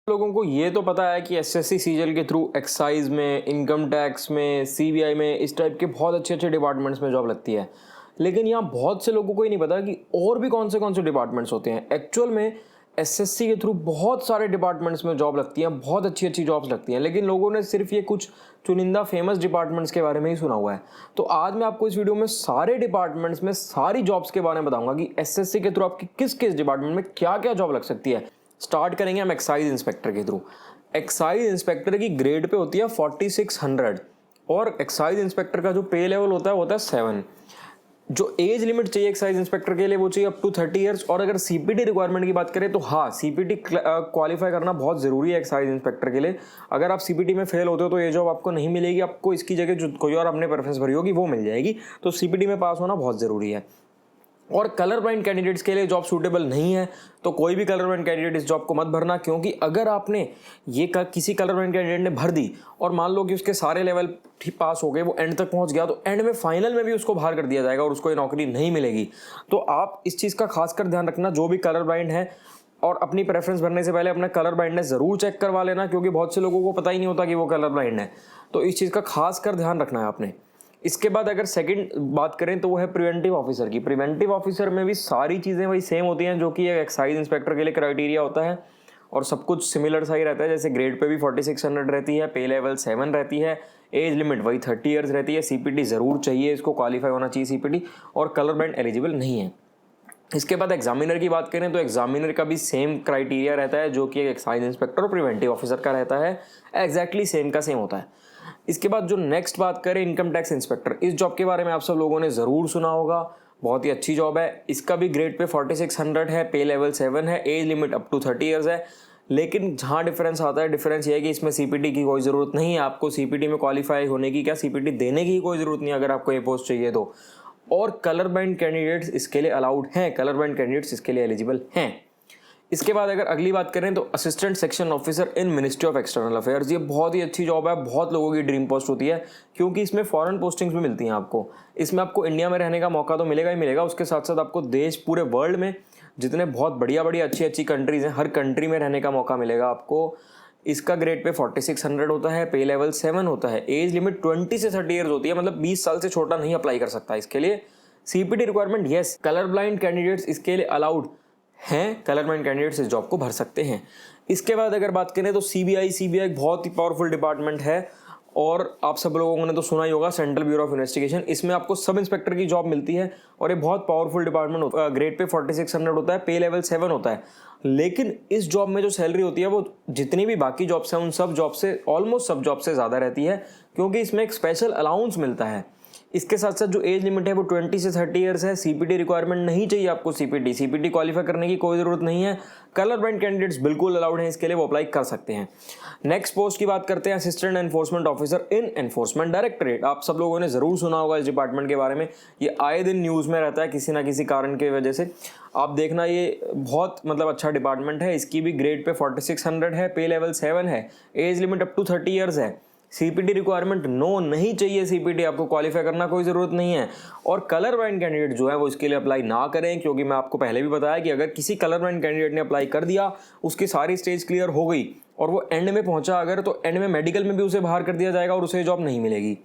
लोगों को ये तो पता है कि एसएससी सीजीएल के थ्रू एक्साइज में, इनकम टैक्स में, सीबीआई में, इस टाइप के बहुत अच्छे अच्छे डिपार्टमेंट्स में जॉब लगती है। लेकिन यहाँ बहुत से लोगों को ही नहीं पता कि और भी कौन से डिपार्टमेंट्स होते हैं। एक्चुअल में एसएससी के थ्रू बहुत सारे डिपार्टमेंट्स में जॉब लगती हैं, बहुत अच्छी अच्छी जॉब्स लगती हैं, लेकिन लोगों ने सिर्फ ये कुछ चुनिंदा फेमस डिपार्टमेंट्स के बारे में ही सुना हुआ है। तो आज मैं आपको इस वीडियो में सारे डिपार्टमेंट्स में सारी जॉब्स के बारे में बताऊंगा कि एसएससी के थ्रू आपकी किस किस डिपार्टमेंट में क्या क्या जॉब लग सकती है। स्टार्ट करेंगे हम एक्साइज इंस्पेक्टर के थ्रू। एक्साइज इंस्पेक्टर की ग्रेड पे होती है 4600 और एक्साइज इंस्पेक्टर का जो पे लेवल होता है 7। जो एज लिमिट चाहिए एक्साइज इंस्पेक्टर के लिए वो चाहिए अप टू 30 ईयर्स। और अगर सीपीटी रिक्वायरमेंट की बात करें तो हाँ, सीपीटी क्वालिफाई करना बहुत ज़रूरी है एक्साइज इंस्पेक्टर के लिए। अगर आप सीपीटी में फेल होते हो तो ये जॉब आपको नहीं मिलेगी, आपको इसकी जगह जो कोई और आपने प्रेफरेंस भरी होगी वो मिल जाएगी। तो सीपीटी में पास होना बहुत ज़रूरी है। और कलर ब्लाइंड कैंडिडेट्स के लिए जॉब सूटेबल नहीं है, तो कोई भी कलर ब्लाइंड कैंडिडेट इस जॉब को मत भरना, क्योंकि अगर आपने ये किसी कलर ब्लाइंड कैंडिडेट ने भर दी और मान लो कि उसके सारे लेवल ठीक पास हो गए, वो एंड तक पहुंच गया, तो एंड में फाइनल में भी उसको बाहर कर दिया जाएगा और उसको ये नौकरी नहीं मिलेगी। तो आप इस चीज़ का खासकर ध्यान रखना, जो भी कलर ब्लाइंड है, और अपनी प्रेफरेंस भरने से पहले अपना कलर ब्लाइंडनेस ज़रूर चेक करवा लेना, क्योंकि बहुत से लोगों को पता ही नहीं होता कि वो कलर ब्लाइंड है। तो इस चीज़ का खासकर ध्यान रखना है आपने। इसके बाद अगर सेकंड बात करें तो वो है प्रिवेंटिव ऑफिसर की। प्रिवेंटिव ऑफिसर में भी सारी चीज़ें वही सेम होती हैं जो कि एक्साइज इंस्पेक्टर के लिए क्राइटेरिया होता है, और सब कुछ सिमिलर सा ही रहता है। जैसे ग्रेड पे भी 4600 रहती है, पे लेवल 7 रहती है, एज लिमिट वही 30 ईयर्स रहती है, सीपीटी ज़रूर चाहिए, इसको क्वालिफाई होना चाहिए सीपीटी, और कलर बैंड एलिजिबल नहीं है। इसके बाद एग्जामिनर की बात करें तो एग्जामिनर का भी सेम क्राइटेरिया रहता है जो कि एक्साइज इंस्पेक्टर और प्रिवेंटिव ऑफिसर का रहता है, एग्जैक्टली सेम का सेम होता है। इसके बाद जो नेक्स्ट बात करें इनकम टैक्स इंस्पेक्टर, इस जॉब के बारे में आप सब लोगों ने ज़रूर सुना होगा, बहुत ही अच्छी जॉब है। इसका भी ग्रेड पे 4600 है, पे लेवल 7 है, age limit up to 30 years है। लेकिन जहाँ डिफरेंस आता है, डिफरेंस ये है कि इसमें सीपीटी की कोई ज़रूरत नहीं है, आपको सीपीटी में क्वालिफाई होने की, क्या सीपीटी देने की कोई ज़रूरत नहीं है अगर आपको ये पोस्ट चाहिए तो। और कलर बैंड कैंडिडेट्स इसके लिए अलाउड हैं, कलर बैंड कैंडिडेट्स इसके लिए एलिजिबल हैं। इसके बाद अगर अगली बात करें तो assistant section officer in ministry of external affairs, ये बहुत ही अच्छी जॉब है, बहुत लोगों की ड्रीम पोस्ट होती है, क्योंकि इसमें फॉरेन पोस्टिंग्स भी मिलती हैं आपको। इसमें आपको इंडिया में रहने का मौका तो मिलेगा ही मिलेगा, उसके साथ साथ आपको देश पूरे वर्ल्ड में जितने बहुत बढ़िया बढ़िया अच्छी अच्छी कंट्रीज़ हैं, हर कंट्री में रहने का मौका मिलेगा आपको। इसका ग्रेड पे 4600 होता है, पे लेवल 7 होता है, एज लिमिट 20 से 30 ईयर्स होती है, मतलब 20 साल से छोटा नहीं अप्लाई कर सकता इसके लिए। CPT requirement yes, colour blind candidates इसके लिए अलाउड हैं, कलर ब्लाइंड कैंडिडेट्स इस जॉब को भर सकते हैं। इसके बाद अगर बात करें तो सीबीआई बहुत ही पावरफुल डिपार्टमेंट है, और आप सब लोगों ने तो सुना ही होगा, सेंट्रल ब्यूरो ऑफ इन्वेस्टिगेशन। इसमें आपको सब इंस्पेक्टर की जॉब मिलती है, और ये बहुत पावरफुल डिपार्टमेंट होता है। ग्रेड पे 4600 होता है, पे लेवल 7 होता है। लेकिन इस जॉब में जो सैलरी होती है वो जितनी भी बाकी जॉब्स हैं उन सब जॉब से, ऑलमोस्ट सब जॉब से ज़्यादा रहती है, क्योंकि इसमें एक स्पेशल अलाउंस मिलता है। इसके साथ साथ जो एज लिमिट है वो 20 से 30 ईयर्स है। सीपीटी रिक्वायरमेंट नहीं चाहिए आपको, सीपीटी क्वालिफाई करने की कोई ज़रूरत नहीं है। कलर ब्लाइंड कैंडिडेट्स बिल्कुल अलाउड हैं इसके लिए, वो अप्लाई कर सकते हैं। नेक्स्ट पोस्ट की बात करते हैं, assistant enforcement officer in enforcement directorate. आप सब लोगों ने ज़रूर सुना होगा इस डिपार्टमेंट के बारे में, ये आए दिन न्यूज़ में रहता है किसी ना किसी कारण की वजह से। आप देखना, ये बहुत मतलब अच्छा डिपार्टमेंट है। इसकी भी ग्रेड पे 4600 है, पे लेवल 7 है, age limit up to 30 years है। सीपीटी रिक्वायरमेंट नो नहीं चाहिए, सीपीटी आपको क्वालिफाई करना कोई ज़रूरत नहीं है। और कलर ब्लाइंड कैंडिडेट जो है वो इसके लिए अप्लाई ना करें, क्योंकि मैं आपको पहले भी बताया कि अगर किसी कलर ब्लाइंड कैंडिडेट ने अप्लाई कर दिया, उसकी सारी स्टेज क्लियर हो गई और वो एंड में पहुंचा अगर, तो एंड में मेडिकल में भी उसे बाहर कर दिया जाएगा और उसे जॉब नहीं मिलेगी।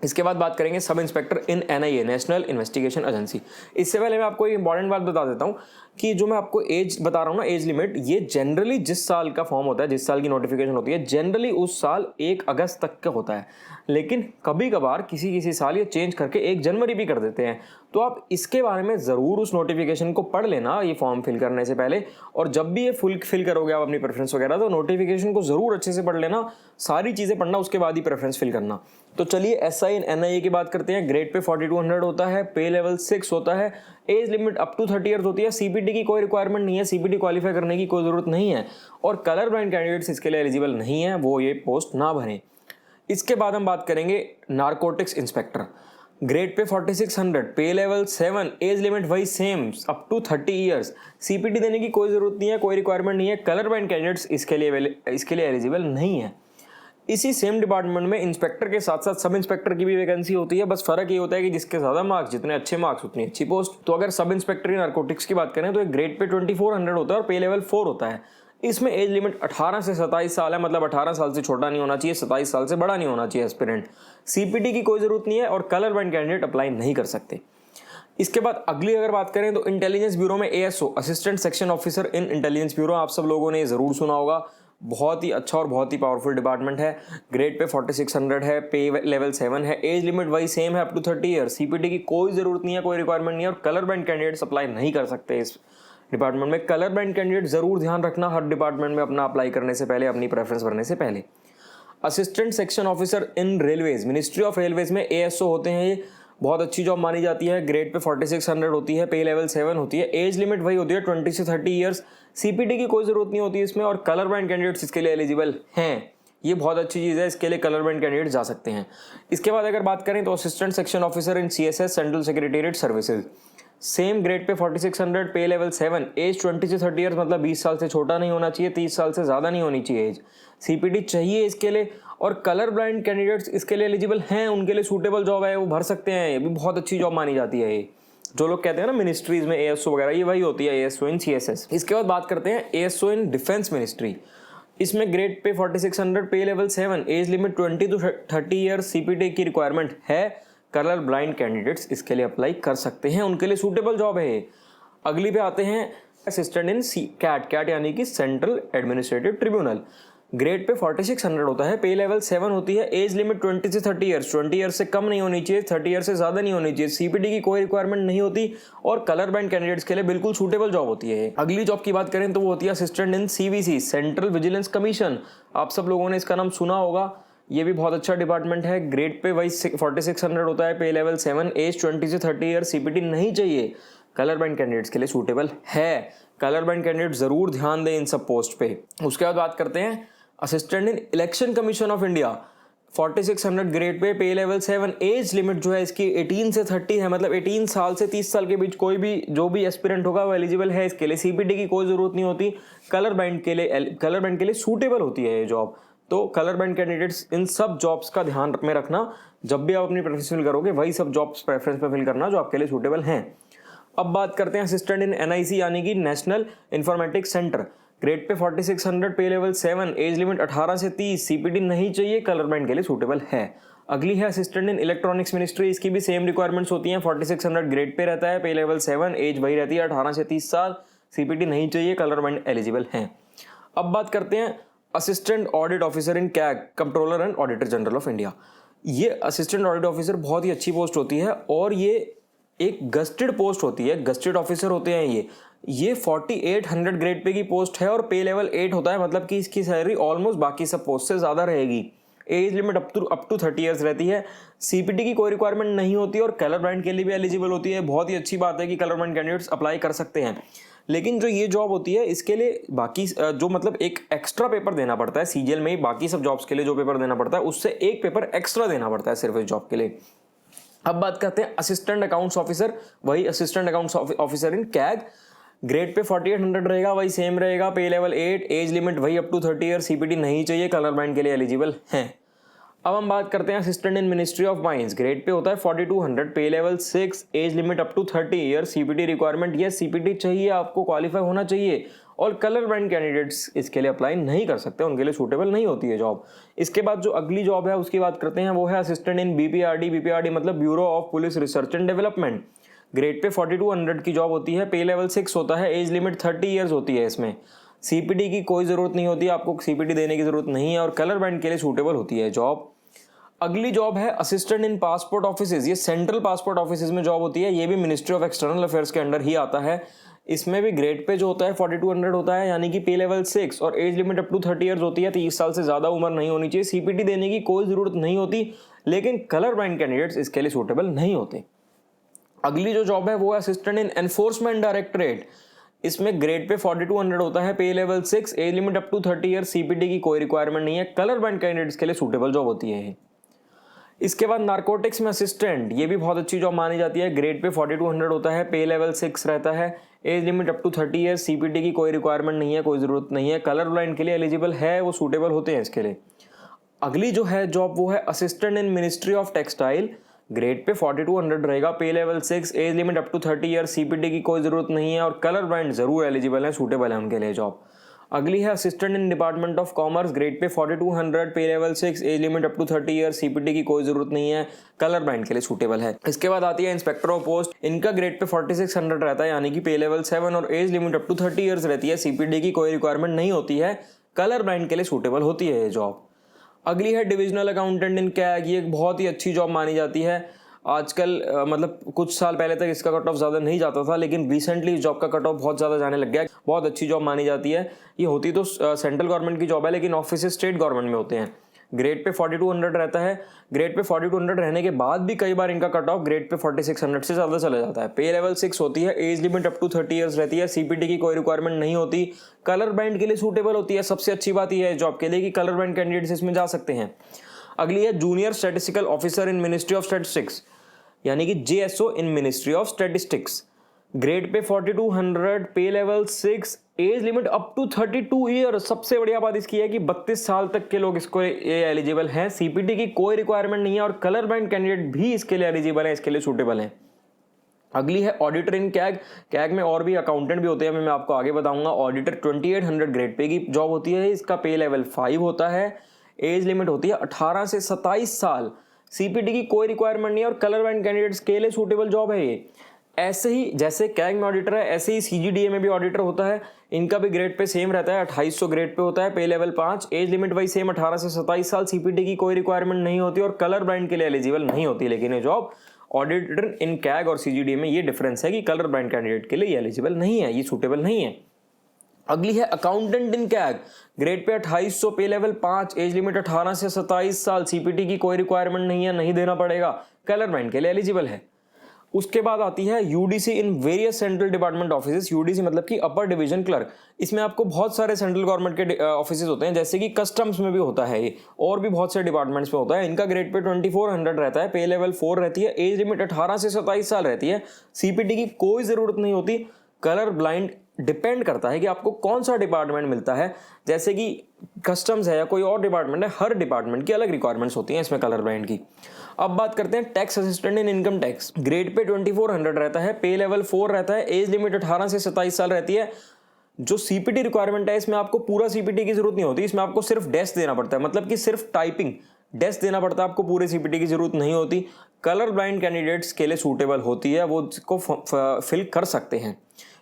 इसके बाद बात करेंगे सब इंस्पेक्टर इन एनआईए, नेशनल इन्वेस्टिगेशन एजेंसी। इससे पहले मैं आपको एक इंपॉर्टेंट बात बता देता हूँ कि जो मैं आपको एज बता रहा हूँ ना, एज लिमिट, ये जनरली जिस साल का फॉर्म होता है, जिस साल की नोटिफिकेशन होती है, जनरली उस साल 1 अगस्त तक का होता है। लेकिन कभी कभार किसी साल ये चेंज करके 1 जनवरी भी कर देते हैं। तो आप इसके बारे में ज़रूर उस नोटिफिकेशन को पढ़ लेना ये फॉर्म फिल करने से पहले, और जब भी ये फुल फिल करोगे आप अपनी प्रेफरेंस वगैरह, तो नोटिफिकेशन को ज़रूर अच्छे से पढ़ लेना, सारी चीज़ें पढ़ना, उसके बाद ही प्रेफरेंस फिल करना। तो चलिए एसआई इन एनआईए की बात करते हैं। ग्रेड पे 4200 होता है, पे लेवल 6 होता है, age limit up to 30 years होती है। सीपीटी की कोई रिक्वायरमेंट नहीं है, सीपीटी क्वालिफाई करने की कोई ज़रूरत नहीं है, और कलर ब्लाइंड कैंडिडेट्स इसके लिए एलिजिबल नहीं है, वो ये पोस्ट ना भरें। इसके बाद हम बात करेंगे narcotics inspector. Grade pay 4600, pay level 7, age limit वही same up to 30 years. CPT देने की कोई ज़रूरत नहीं है, कोई रिक्वायरमेंट नहीं है, कलर ब्लाइंड कैंडिडेट्स इसके लिए एलिजिबल नहीं है। इसी सेम डिपार्टमेंट में इंस्पेक्टर के साथ साथ सब इंस्पेक्टर की भी वैकेंसी होती है, बस फर्क ये होता है कि जिसके ज़्यादा मार्क्स, जितने अच्छे मार्क्स उतनी अच्छी पोस्ट। तो अगर सब इंस्पेक्टर इन नारकोटिक्स की बात करें तो एक ग्रेड पे 2400 होता है और पे लेवल 4 होता है। इसमें एज लिमिट 18 से 27 साल है, मतलब 18 साल से छोटा नहीं होना चाहिए, 27 साल से बड़ा नहीं होना चाहिए एस्पिरेंट। सीपीटी की कोई ज़रूरत नहीं है और कलर बाइंड कैंडिडेट अप्लाई नहीं कर सकते। इसके बाद अगली अगर बात करें तो इंटेलिजेंस ब्यूरो में ASO, assistant section officer in intelligence bureau, आप सब लोगों ने ज़रूर सुना होगा। बहुत ही अच्छा और बहुत ही पावरफुल डिपार्टमेंट है। ग्रेड पे 4600 है, पे लेवल 7 है, एज लिमिट वही सेम है अप टू 30 ईयर। सीपीटी की कोई ज़रूरत नहीं है, कोई रिक्वायरमेंट नहीं है और कलर बैंड कैंडिडेट्स अप्लाई नहीं कर सकते इस डिपार्टमेंट में। कलर बैंड कैंडिडेट ज़रूर ध्यान रखना हर डिपार्टमेंट में अपना अप्लाई करने से पहले, अपनी प्रेफरेंस भरने से पहले। Assistant section officer in railways, ministry of railways में एएसओ होते हैं। ये बहुत अच्छी जॉब मानी जाती है। ग्रेड पे 4600 होती है, पे लेवल 7 होती है, एज लिमिट वही होती है 20 से 30 ईयर्स। सीपीटी की कोई ज़रूरत नहीं होती इसमें और कलर बैंड कैंडिडेट्स इसके लिए एलिजिबल हैं। ये बहुत अच्छी चीज़ है, इसके लिए कलर बैंड कैंडिडेट जा सकते हैं। इसके बाद अगर बात करें तो assistant section officer in CSS, central secretariat services, same grade pay 4600, pay level 7, as 20 से 30 ईयर्स, मतलब 20 साल से छोटा नहीं होना चाहिए, 30 साल से ज़्यादा नहीं होनी चाहिए एज। सीपीटी चाहिए इसके लिए और कलर ब्लाइंड कैंडिडेट्स इसके लिए एलिजिबल हैं, उनके लिए सूटेबल जॉब है, वो भर सकते हैं। ये भी बहुत अच्छी जॉब मानी जाती है। ये जो लोग कहते हैं ना मिनिस्ट्रीज में एएसओ वगैरह, ये वही होती है एएसओ इन सीएसएस। इसके बाद बात करते हैं एएसओ इन डिफेंस मिनिस्ट्री। इसमें grade pay 4600, pay level 7, age limit 20 to 30 year. CPT की रिक्वायरमेंट है, कलर ब्लाइंड कैंडिडेट्स इसके लिए अप्लाई कर सकते हैं, उनके लिए सूटेबल जॉब है। अगली पे आते हैं असिस्टेंट इन कैट यानी कि central administrative tribunal. Grade pay 4600 होता है, पे लेवल 7 होती है, एज लिमिट 20 से 30 ईयर्स, 20 ईयर्स से कम नहीं होनी चाहिए, 30 ईयर्स से ज़्यादा नहीं होनी चाहिए। सीपीटी की कोई रिक्वायरमेंट नहीं होती और कलर बैंड कैंडिडेट्स के लिए बिल्कुल सूटेबल जॉब होती है। अगली जॉब की बात करें तो वो होती है असिस्टेंट इन सीवीसी, सेंट्रल विजिलेंस कमीशन। आप सब लोगों ने इसका नाम सुना होगा। ये भी बहुत अच्छा डिपार्टमेंट है। ग्रेड पे वही 4600 होता है, पे लेवल 7, एज 20 से 30 ईयर। सीपीटी नहीं चाहिए, कलर बैंड कैंडिडेट्स के लिए सूटेबल है। कलर बैंड कैंडिडेट जरूर ध्यान दें इन सब पोस्ट पे। उसके बाद बात करते हैं assistant in election commission of India, 4600 grade pay level 7, age limit जो है इसकी 18 से 30 है, मतलब 18 साल से 30 साल के बीच कोई भी जो भी एस्पिरेंट होगा वो एलिजिबल है इसके लिए। सीपीटी की कोई ज़रूरत नहीं होती, कलर बैंड के लिए सूटेबल होती है ये जॉब। तो कलर बैंड कैंडिडेट्स इन सब जॉब्स का ध्यान में रखना, जब भी आप अपनी प्रेफरेंस फिल करोगे वही सब जॉब्स प्रेफरेंस पे फिल करना जो आपके लिए सूटेबल हैं। अब बात करते हैं असिस्टेंट इन एनआईसी यानी कि national informatics centre. Grade pay 4600, pay level 7, age limit 18 से 30। सीपीटी नहीं चाहिए, कलर बैंड के लिए सूटेबल है। अगली है असिस्टेंट इन इलेक्ट्रॉनिक्स मिनिस्ट्री। इसकी भी सेम रिक्वायरमेंट्स होती हैं। 4600 ग्रेड पे रहता है, पे लेवल 7, एज वही रहती है 18 से 30 साल। सीपीटी नहीं चाहिए, कलर बैंड एलिजिबल हैं। अब बात करते हैं assistant audit officer in CAG, controller and auditor general of India. ये असिस्टेंट ऑडिट ऑफिसर बहुत ही अच्छी पोस्ट होती है और ये एक गस्टेड पोस्ट होती है, गस्टेड ऑफिसर होते हैं ये 4800 ग्रेड पे की पोस्ट है और पे लेवल 8 होता है, मतलब कि इसकी सैलरी ऑलमोस्ट बाकी सब पोस्ट से ज़्यादा रहेगी। Age limit up to 30 years रहती है। सीपीटी की कोई रिक्वायरमेंट नहीं होती और कलर ब्रांड के लिए भी एलिजिबल होती है। बहुत ही अच्छी बात है कि कलर ब्रांड कैंडिडेट्स अप्लाई कर सकते हैं। लेकिन जो ये जॉब होती है इसके लिए बाकी जो मतलब एक एक्स्ट्रा पेपर देना पड़ता है सीजीएल में ही, बाकी सब जॉब्स के लिए जो पेपर देना पड़ता है उससे एक पेपर एक्स्ट्रा देना पड़ता है सिर्फ इस जॉब के लिए। अब बात करते हैं असिस्टेंट अकाउंट्स ऑफिसर, वही assistant accounts officer in CAG. Grade pay 4800 रहेगा, वही सेम रहेगा, पे लेवल 8, एज लिमिट वही अप टू 30 ईयर। सीपीटी नहीं चाहिए, कलर ब्रांड के लिए एलिजिबल हैं। अब हम बात करते हैं assistant in ministry of mines. Grade pay होता है 4200, pay level 6, age limit up to 30 year. CPT requirement, ये सीपीटी चाहिए, आपको क्वालिफाई होना चाहिए और कलर ब्रांड कैंडिडेट्स इसके लिए अप्लाई नहीं कर सकते, उनके लिए सूटेबल नहीं होती है जॉब। इसके बाद जो अगली जॉब है उसकी बात करते हैं, वो है असिस्टेंट इन बीपीआरडी मतलब bureau of police research and development. Grade pay 4200 की जॉब होती है, पे लेवल 6 होता है, एज लिमिट 30 ईयर्स होती है। इसमें सीपीटी की कोई ज़रूरत नहीं होती, आपको सीपीटी देने की ज़रूरत नहीं है और कलर ब्रांड के लिए सूटेबल होती है जॉब। अगली जॉब है असिस्टेंट इन पासपोर्ट ऑफिसेज। ये सेंट्रल पासपोर्ट ऑफिसेज में जॉब होती है, ये भी मिनिस्ट्री ऑफ एक्सटर्नल अफेयर्स के अंडर ही आता है। इसमें भी ग्रेड पे जो होता है 4200 होता है, यानी कि पे लेवल 6 और age limit up to 30 years होती है। 30 साल से ज़्यादा उम्र नहीं होनी चाहिए। सीपीटी देने की कोई ज़रूरत नहीं होती, लेकिन कलर ब्रांड कैंडिडेट्स इसके लिए सूटेबल नहीं होते। अगली जो जॉब है वो है असिस्टेंट इन एनफोर्समेंट डायरेक्टरेट। इसमें ग्रेड पे 4200 होता है, pay level 6, age limit up to 30 year. CPT की कोई रिक्वायरमेंट नहीं है, कलर ब्रांड कैंडिडेट्स के लिए सूटेबल जॉब होती है। इसके बाद नारकोटिक्स में असिस्टेंट, ये भी बहुत अच्छी जॉब मानी जाती है। ग्रेड पे 4200 होता है, पे लेवल 6 रहता है, age limit up to 30 year. CPT की कोई रिक्वायरमेंट नहीं है, कोई ज़रूरत नहीं है, कलर ब्लाइंड के लिए एलिजिबल है, वो सूटेबल होते हैं इसके लिए। अगली जो है जॉब वो है assistant in ministry of textile. Grade pay 4200 रहेगा, pay level 6, age limit up to 30 year. CPT की कोई ज़रूरत नहीं है और कलर ब्रांड ज़रूर एलिजिबल है, सूटेबल है उनके लिए जॉब। अगली है assistant in department of commerce, grade pay 4200, pay level 6, age limit up to 30 year, CPT की कोई जरूरत नहीं है, कलर ब्लाइंड के लिए सूटेबल है। इसके बाद आती है इंस्पेक्टर ऑफ पोस्ट, इनका ग्रेड पे 4600 रहता है, यानी कि पे लेवल 7 और age limit up to 30 years रहती है, सीपीटी की कोई रिक्वायरमेंट नहीं होती है, कलर ब्लाइंड के लिए सूटेबल होती है ये जॉब। अगली है डिविजनल अकाउंटेंट इन कैग, ये एक बहुत ही अच्छी जॉब मानी जाती है। आजकल मतलब कुछ साल पहले तक इसका कट ऑफ ज़्यादा नहीं जाता था, लेकिन रिसेंटली इस जॉब का कट ऑफ बहुत ज़्यादा जाने लग गया है। बहुत अच्छी जॉब मानी जाती है। ये होती तो सेंट्रल गवर्नमेंट की जॉब है, लेकिन ऑफिस स्टेट गवर्नमेंट में होते हैं। ग्रेड पे 4200 रहता है। ग्रेड पे 4200 रहने के बाद भी कई बार इनका कट ऑफ ग्रेड पे 4600 से ज़्यादा चला जाता है। पे लेवल 6 होती है, age limit up to 30 years रहती है, सीपीटी की कोई रिक्वायरमेंट नहीं होती, कलर ब्लाइंड के लिए सूटेबल होती है। सबसे अच्छी बात यह है जॉब के लिए कि कलर ब्लाइंड कैंडिडेट्स इसमें जा सकते हैं। अगली है junior statistical officer in ministry of statistics, यानी कि JSO in ministry of statistics. Grade pay 4200, pay level 6, age limit up to 32 year. सबसे बढ़िया बात इसकी है कि 32 साल तक के लोग इसको ये एलिजिबल हैं, सीपीटी की कोई रिक्वायरमेंट नहीं है और कलर ब्लाइंड कैंडिडेट भी इसके लिए एलिजिबल है, इसके लिए सूटेबल है। अगली है ऑडिटर इन कैग। कैग में और भी अकाउंटेंट भी होते हैं, मैं आपको आगे बताऊंगा। ऑडिटर 2800 ग्रेड पे की जॉब होती है, इसका पे लेवल 5 होता है, एज लिमिट होती है 18 से 27 साल, सीपीटी की कोई रिक्वायरमेंट नहीं है और कलर ब्लाइंड कैंडिडेट्स के लिए सूटेबल जॉब है ये। ऐसे ही जैसे कैग में ऑडिटर है, ऐसे ही सीजीडीए में भी ऑडिटर होता है। इनका भी ग्रेड पे सेम रहता है, 2800 ग्रेड पे होता है, पे लेवल 5, एज लिमिट वही सेम 18 से 27 साल, सीपीटी की कोई रिक्वायरमेंट नहीं होती और कलर ब्लाइंड के लिए एलिजिबल नहीं होती। लेकिन ये जॉब ऑडिटर इन कैग और सीजीडीए में ये डिफरेंस है कि कलर ब्लाइंड कैंडिडेट के लिए एलिजिबल नहीं है, ये सूटेबल नहीं है। अगली है अकाउंटेंट इन कैग, ग्रेड पे 2800, पे लेवल 5, एज लिमिट 18 से 27 साल, सीपीटी की कोई रिक्वायरमेंट नहीं है, नहीं देना पड़ेगा, कलर ब्लाइंड के लिए एलिजिबल है। उसके बाद आती है UDC in various central department offices. UDC मतलब कि अपर डिवीजन क्लर्क। इसमें आपको बहुत सारे सेंट्रल गवर्नमेंट के ऑफिसेस होते हैं, जैसे कि कस्टम्स में भी होता है ये, और भी बहुत से डिपार्टमेंट्स में होता है। इनका ग्रेड पे 2400 रहता है, पे लेवल 4 रहती है, एज लिमिट 18 से 27 साल रहती है, सीपीटी की कोई ज़रूरत नहीं होती, कलर ब्लाइंड डिपेंड करता है कि आपको कौन सा डिपार्टमेंट मिलता है। जैसे कि कस्टम्स है या कोई और डिपार्टमेंट है, हर डिपार्टमेंट की अलग रिक्वायरमेंट्स होती हैं इसमें कलर ब्लाइंड की। अब बात करते हैं tax assistant in income tax. Grade pay 2400 रहता है, पे लेवल 4 रहता है, एज लिमिट 18 से 27 साल रहती है। जो सीपीटी रिक्वायरमेंट है इसमें आपको पूरा सीपीटी की जरूरत नहीं होती, इसमें आपको सिर्फ डेस्क देना पड़ता है, मतलब कि सिर्फ टाइपिंग डेस्क देना पड़ता है, आपको पूरे सीपीटी की जरूरत नहीं होती। कलर ब्लाइंड कैंडिडेट्स के लिए सूटेबल होती है, वो इसको फिल कर सकते हैं।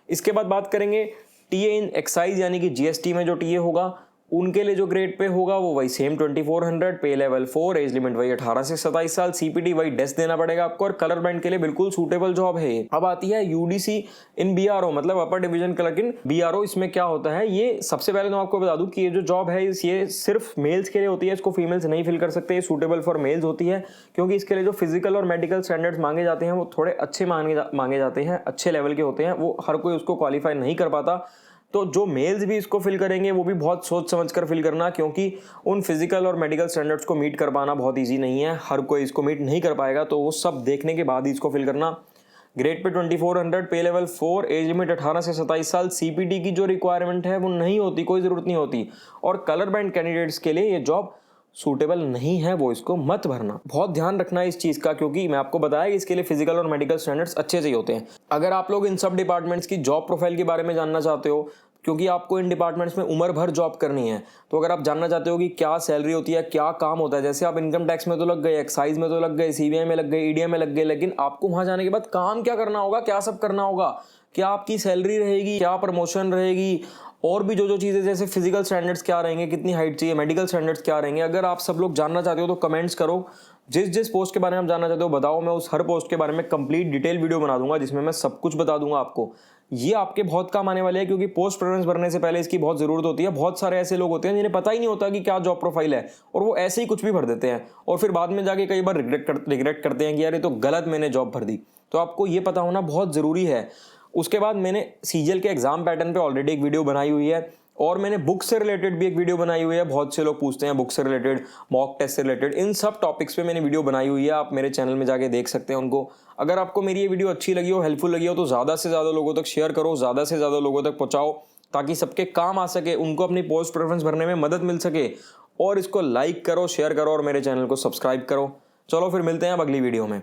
इसके बाद बात करेंगे टीए इन एक्साइज, यानी कि जीएसटी में जो टीए होगा उनके लिए जो ग्रेड पे होगा वो वही सेम 2400, पे लेवल 4, एज लिमिट वही 18 से 27 साल, सीपीटी वही डेस्क देना पड़ेगा आपको और कलर ब्लाइंड के लिए बिल्कुल सूटेबल जॉब है ये। अब आती है यूडीसी इन बीआरओ, मतलब अपर डिवीजन क्लर्क इन बीआरओ। इसमें क्या होता है, ये सबसे पहले तो आपको बता दूं कि ये जो जॉब है ये सिर्फ मेल्स के लिए होती है, इसको फीमेल्स नहीं फिल कर सकते, ये सूटेबल फॉर मेल्स होती है, क्योंकि इसके लिए जो फिजिकल और मेडिकल स्टैंडर्ड्स मांगे जाते हैं वो थोड़े अच्छे मांगे जाते हैं, अच्छे लेवल के होते हैं, वो हर कोई उसको क्वालिफाई नहीं कर पाता। तो जो मेल्स भी इसको फिल करेंगे वो भी बहुत सोच समझ कर फिल करना, क्योंकि उन फिजिकल और मेडिकल स्टैंडर्ड्स को मीट कर पाना बहुत इजी नहीं है, हर कोई इसको मीट नहीं कर पाएगा, तो वो सब देखने के बाद ही इसको फिल करना। ग्रेड पे 2400, पे लेवल 4, एज लिमिट 18 से 27 साल, सीपीटी की जो रिक्वायरमेंट है वो नहीं होती, कोई ज़रूरत नहीं होती, और कलर ब्लाइंड कैंडिडेट्स के लिए ये जॉब सूटेबल नहीं है, वो इसको मत भरना। बहुत ध्यान रखना है इस चीज़ का, क्योंकि मैं आपको बताया कि इसके लिए फिजिकल और मेडिकल स्टैंडर्ड्स अच्छे से होते हैं। अगर आप लोग इन सब डिपार्टमेंट्स की जॉब प्रोफाइल के बारे में जानना चाहते हो, क्योंकि आपको इन डिपार्टमेंट्स में उम्र भर जॉब करनी है, तो अगर आप जानना चाहते हो कि क्या सैलरी होती है, क्या काम होता है, जैसे आप इनकम टैक्स में तो लग गए, एक्साइज में तो लग गए, सीबीआई में लग गए, ईडीए में लग गए, लेकिन आपको वहां जाने के बाद काम क्या करना होगा, क्या सब करना होगा, क्या आपकी सैलरी रहेगी, क्या प्रमोशन रहेगी, और भी जो चीज़ें जैसे फिजिकल स्टैंडर्ड्स क्या रहेंगे, कितनी हाइट चाहिए, मेडिकल स्टैंडर्ड्स क्या रहेंगे, अगर आप सब लोग जानना चाहते हो तो कमेंट्स करो। जिस पोस्ट के बारे में आप जानना चाहते हो बताओ, मैं उस हर पोस्ट के बारे में कंप्लीट डिटेल वीडियो बना दूंगा जिसमें मैं सब कुछ बता दूंगा आपको। ये आपके बहुत काम आने वाले हैं, क्योंकि पोस्ट प्रेफरेंस भरने से पहले इसकी बहुत ज़रूरत होती है। बहुत सारे ऐसे लोग होते हैं जिन्हें पता ही नहीं होता कि क्या जॉब प्रोफाइल है, और वो ऐसे ही कुछ भी भर देते हैं और फिर बाद में जाके कई बार रिग्रेट करते हैं कि यार ये तो गलत मैंने जॉब भर दी। तो आपको ये पता होना बहुत ज़रूरी है। उसके बाद मैंने सीजीएल के एग्जाम पैटर्न पे ऑलरेडी एक वीडियो बनाई हुई है, और मैंने बुक से रिलेटेड भी एक वीडियो बनाई हुई है। बहुत से लोग पूछते हैं बुक से रिलेटेड, मॉक टेस्ट से रिलेटेड, इन सब टॉपिक्स पे मैंने वीडियो बनाई हुई है, आप मेरे चैनल में जाके देख सकते हैं उनको। अगर आपको मेरी ये वीडियो अच्छी लगी हो, हेल्पफुल लगी हो, तो ज़्यादा से ज़्यादा लोगों तक शेयर करो, ज़्यादा से ज़्यादा लोगों तक पहुँचाओ, ताकि सबके काम आ सके, उनको अपनी पोस्ट प्रेफरेंस भरने में मदद मिल सके। और इसको लाइक करो, शेयर करो और मेरे चैनल को सब्सक्राइब करो। चलो फिर मिलते हैं अब अगली वीडियो में।